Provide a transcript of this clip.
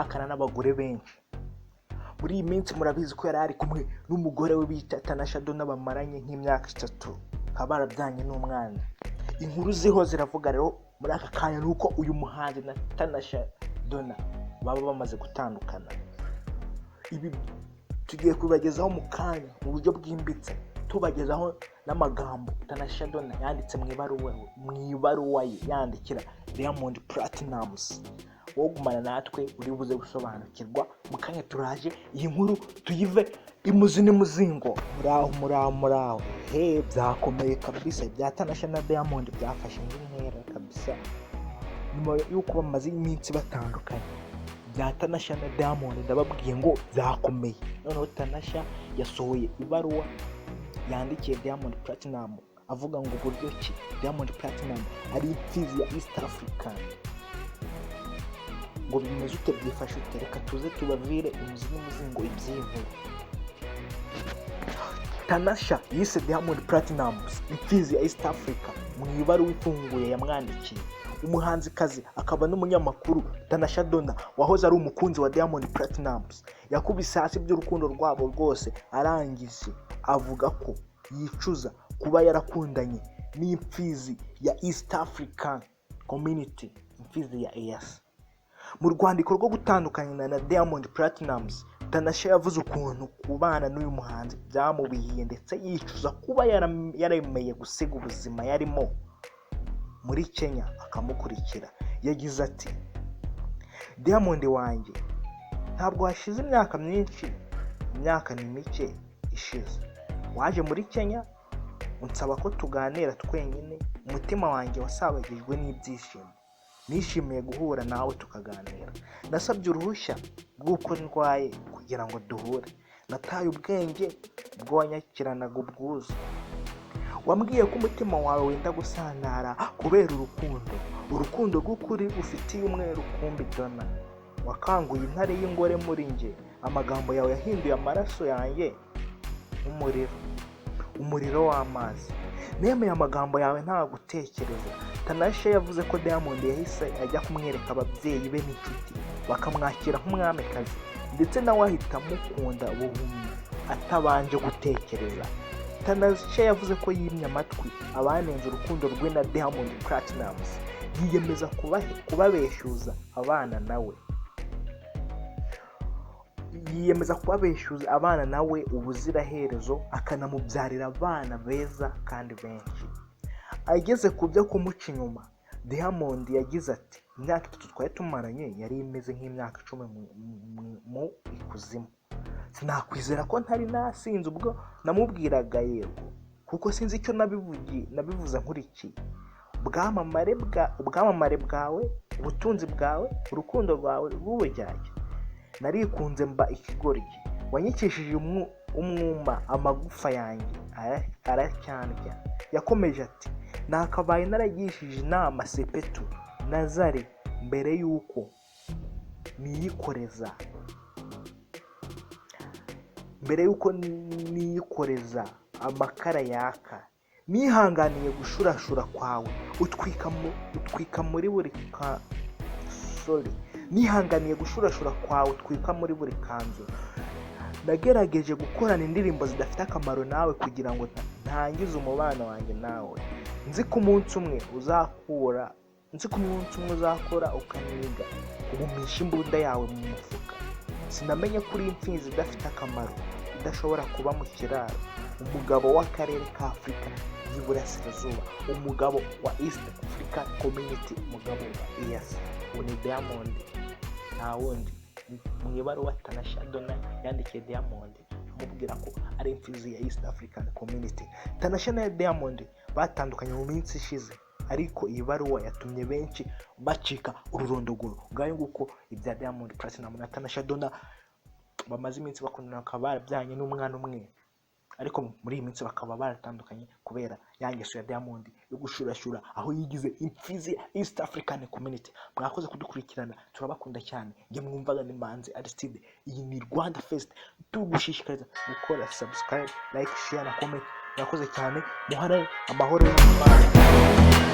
ashakana n'abagore benshi. Muri iyi minsi murabizi ko yari ari kumwe n'umugore we bita TANASHA bamaranye nk'imyaka 3 barabyanye n'umwana. Inkuru ziho ziravuga rero muri aka kanya nuko uyu muhanzi na TANASHA baba bamaze gutandukana. Ibi tugiye kubagezaho mu kanya mu buryo bwimbitse, tubagezaho n'amagambo TANASHA yanditse mu ibaruwa ye yandikira Diamond Platinumz. Wowe gumana natwe uri buze gusobanukirwa mu kanya. Turaje iyi nkuru tuyive imuzi n'umuzingo. Muraho byakomeye kabisa bya TANASHA na Diamond, byafashe intera kabisa nyuma yuko bamaze iminsi batandukanye. Bya TANASHA na Diamond ndababwiye ngo byakomeye. Noneho TANASHA yasohoye ibaruwa yandikiye Diamond Platinum avuga ngo uburyo ki Diamond Platinum ari imfizi ya East Africa. Ngo bimeze ute, byifashe ute? Reka tuze tubavire imuzi n'umuzingo iby'inkuru. TANASHA yise Diamond Platinumz imfizi ya East Africa mu ibaruwa ifunguye yamwandikiye. Umuhanzikazi akaba n'umunyamakuru TANASHA wahoze ari umukunzi wa Diamond Platinumz yakubise hasi by'urukundo rwabo rwose arangije avuga ko yicuza kuba yarakundanye n'imfizi ya East African Community, imfizi ya EAC. Mu rwandiko rwo gutandukana na Diamond Platinumz, TANASHA yavuze ukuntu kubana n'uyu muhanzi byamubihiye ndetse yicuza kuba yaremeye gusiga ubuzima yarimo muri Kenya akamukurikira. Yagize ati, Diamond wanjye, ntabwo hashize imyaka myinshi, imyaka ni mike ishize waje muri Kenya unsaba ko tuganira twenyine. Umutima wanjye wasabagijwe n'ibyishimo, nishimiye guhura nawe tukaganira. Nasabye uruhushya rw'uko ndwaye kugira ngo duhure. Nataye ubwenge bwo wanyakiranaga ubwuzu. Wambwiye ko umutima wawe wenda gusandara kubera urukundo rw'ukuri ufitiye umwe rukumbi Donna. Wakanguye intare y'ingore muri nge. Amagambo yawe yahinduye amaraso yanjye umuriro w'amazi. Nemeye amagambo yawe nta gutekereza. TANASHA yavuze ko Diamond yahise ajya kumwereka ababyeyi be n'inshuti bakamwakira nk'umwamikazi, ndetse nawe ahita amukunda buhumyi atabanje gutekereza. TANASHA yavuze ko yimye amatwi abanenze urukundo rwe na Diamond Platinumz, yiyemeza kubabeshyuza abana nawe ubuziraherezo, akanamubyarira abana beza kandi benshi. Ageze ku byo kumuca inyuma, Diamond yagize ati, imyaka 3 twari tumaranye yari imeze nk'imyaka 10 mu ikuzimu. Sinakwizera ko ntari nasinze ubwo namubwiraga yego, kuko sinzi icyo nabivuze nkurikiye. Ubwamamare bwawe, ubutunzi bwawe, urukundo rwawe rw'ubujyajya. Narikunze mba ikigoryi. Wanyikishije umwuma amagufa yanjye aracyandya. Yakomeje ati, nakabaye naragishije inama Sepetu Nazare mbere yuko niyikoreza amakara yaka. Nihanganiye gushurashura kwawe utwika muri buri kanzu. Nagerageje gukorana indirimbo zidafite akamaro nawe kugira ngo ntangize umubano wanjye nawe. Nzi ko umunsi umwe uzakora ukaniga ugumisha imbunda yawe mu mufuka. Sinamenye kuri imfizi idafite akamaro, idashobora kuba mu kiraro. Umugabo w'akarere ka Afrika y'Iburasirazuba, umugabo wa East African Community, umugabo wa EAC. Ni Diamond nta wundi. Mu ibaruwa TANASHA yandikiye Diamond amubwira ko ari imfizi ya East African Community. TANASHA na Diamond batandukanye mu minsi ishize, ariko iyi baruwa yatumye benshi bacika ururondogoro. Ngayo nguko ibya Diamond Platinum na TANASHA bamaze iminsi bakundana, bakaba barabyanye n'umwana umwe, ariko muri iyi minsi bakaba baratandukanye kubera yangeso ya Diamond yo gushurashura aho yigize imfizi ya East African Community. Mwakoze kudukurikirana, turabakunda cyane. Nge mwumvaga ni Manzi Aristide. Iyi ni Rwanda Fest. Tugushishikariza gukora subscribe, like, share na comment. Mwakoze cyane. Muhane amahoro y'Imana.